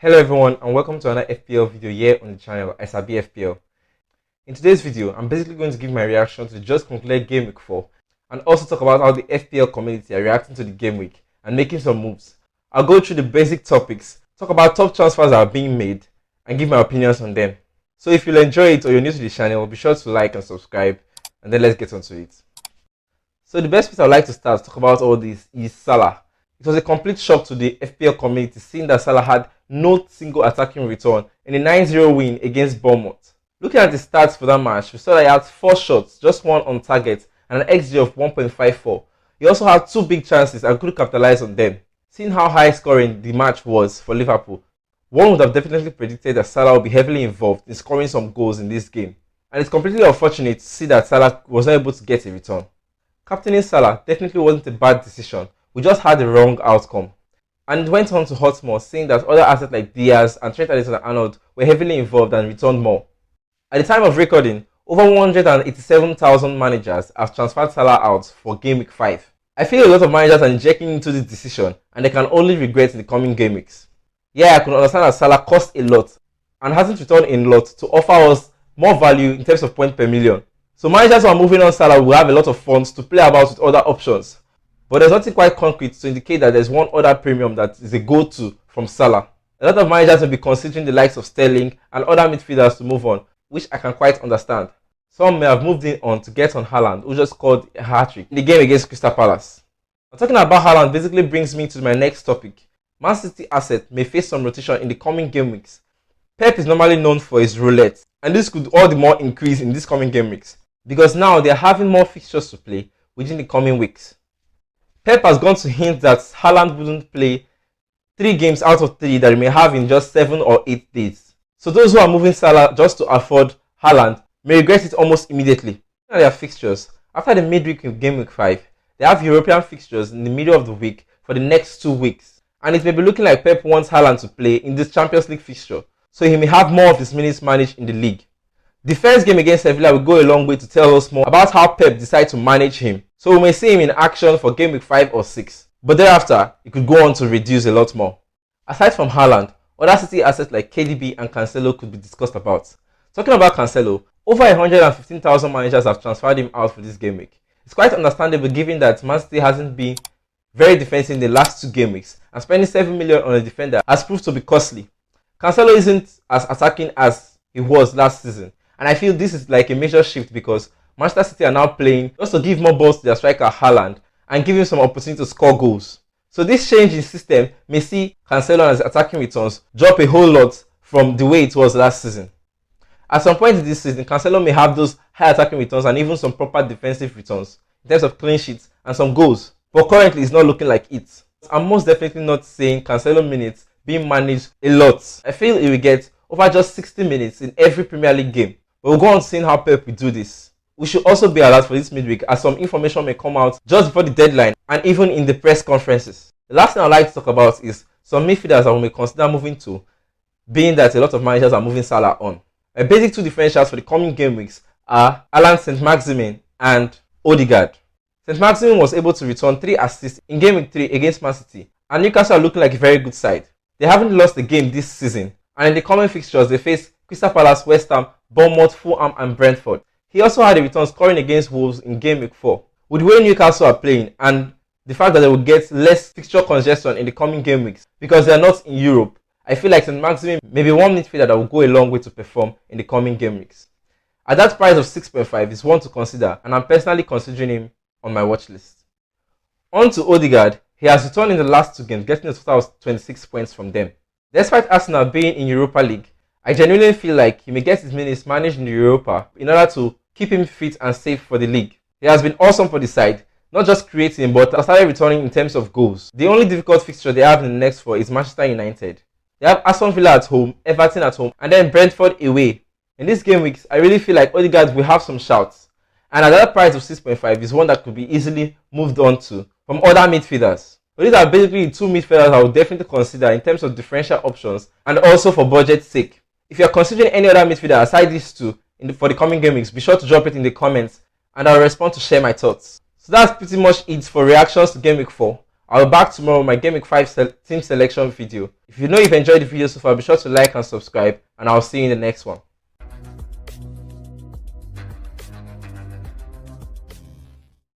Hello everyone and welcome to another FPL video here on the channel Sabi FPL. In today's video, I'm basically going to give my reaction to the just concluded Game Week 4 and also talk about how the FPL community are reacting to the game week and making some moves. I'll go through the basic topics, talk about top transfers that are being made and give my opinions on them. So if you'll enjoy it or you're new to the channel, be sure to like and subscribe and then let's get onto it. So the best place I'd like to start to talk about all this is Salah. It was a complete shock to the FPL community seeing that Salah had no single attacking return in a 9-0 win against Bournemouth. Looking at the stats for that match, we saw that he had 4 shots, just 1 on target and an XG of 1.54. He also had 2 big chances and couldn't capitalize on them. Seeing how high scoring the match was for Liverpool, one would have definitely predicted that Salah would be heavily involved in scoring some goals in this game. And it's completely unfortunate to see that Salah was not able to get a return. Captaining Salah definitely wasn't a bad decision, we just had the wrong outcome. And it went on to hurt more, saying that other assets like Diaz and Trent Alexander-Arnold were heavily involved and returned more. At the time of recording, over 187,000 managers have transferred Salah out for Game Week 5. I feel a lot of managers are injecting into this decision and they can only regret in the coming game weeks. Yeah, I could understand that Salah cost a lot and hasn't returned a lot to offer us more value in terms of points per million. So managers who are moving on Salah will have a lot of funds to play about with other options. But there's nothing quite concrete to indicate that there's one other premium that is a go-to from Salah. A lot of managers will be considering the likes of Sterling and other midfielders to move on, which I can quite understand. Some may have moved in on to get on Haaland, who just scored a hat-trick in the game against Crystal Palace. Now, talking about Haaland basically brings me to my next topic. Man City asset may face some rotation in the coming game weeks. Pep is normally known for his roulette, and this could all the more increase in this coming game weeks, because now they are having more fixtures to play within the coming weeks. Pep has gone to hint that Haaland wouldn't play 3 games out of 3 that he may have in just 7 or 8 days. So those who are moving Salah just to afford Haaland may regret it almost immediately. Looking at their fixtures, after the midweek in Game Week 5, they have European fixtures in the middle of the week for the next 2 weeks. And it may be looking like Pep wants Haaland to play in this Champions League fixture, so he may have more of his minutes managed in the league. The first game against Sevilla will go a long way to tell us more about how Pep decides to manage him. So we may see him in action for Game Week 5 or 6. But thereafter, he could go on to reduce a lot more. Aside from Haaland, other City assets like KDB and Cancelo could be discussed about. Talking about Cancelo, over 115,000 managers have transferred him out for this game week. It's quite understandable given that Man City hasn't been very defensive in the last 2 game weeks, and spending 7 million on a defender has proved to be costly. Cancelo isn't as attacking as he was last season, and I feel this is like a major shift because Manchester City are now playing just to give more balls to their striker Haaland and give him some opportunity to score goals. So this change in system may see Cancelo and his attacking returns drop a whole lot from the way it was last season. At some point in this season, Cancelo may have those high attacking returns and even some proper defensive returns in terms of clean sheets and some goals. But currently it's not looking like it. I'm most definitely not saying Cancelo minutes being managed a lot. I feel he will get over just 60 minutes in every Premier League game. But we'll go on seeing how Pep will do this. We should also be alert for this midweek as some information may come out just before the deadline and even in the press conferences. The last thing I'd like to talk about is some midfielders that we may consider moving to, being that a lot of managers are moving Salah on. My basic 2 differentials for the coming game weeks are Alan St-Maximin and Odegaard. St-Maximin was able to return 3 assists in Game Week 3 against Man City, and Newcastle are looking like a very good side. They haven't lost a game this season, and in the coming fixtures they face Crystal Palace, West Ham, Bournemouth, Fulham and Brentford. He also had a return scoring against Wolves in Game Week 4. With the way Newcastle are playing and the fact that they will get less fixture congestion in the coming game weeks because they are not in Europe, I feel like St-Maximin may be one midfielder that will go a long way to perform in the coming game weeks. At that price of 6.5 is one to consider, and I'm personally considering him on my watch list. On to Odegaard, he has returned in the last 2 games, getting a total of 26 points from them. Despite Arsenal being in Europa League, I genuinely feel like he may get his minutes managed in the Europa in order to keep him fit and safe for the league. He has been awesome for the side, not just creating but has started returning in terms of goals. The only difficult fixture they have in the next 4 is Manchester United. They have Aston Villa at home, Everton at home, and then Brentford away. In this game weeks, I really feel like Odegaard will have some shouts. And at that price of 6.5 is one that could be easily moved on to from other midfielders. So these are basically the 2 midfielders I would definitely consider in terms of differential options and also for budget's sake. If you are considering any other midfielder aside these 2 for the coming game weeks, be sure to drop it in the comments and I'll respond to share my thoughts. So that's pretty much it for reactions to Game Week 4. I'll be back tomorrow with my Game Week 5 team selection video. If you know you've enjoyed the video so far, be sure to like and subscribe, and I'll see you in the next one.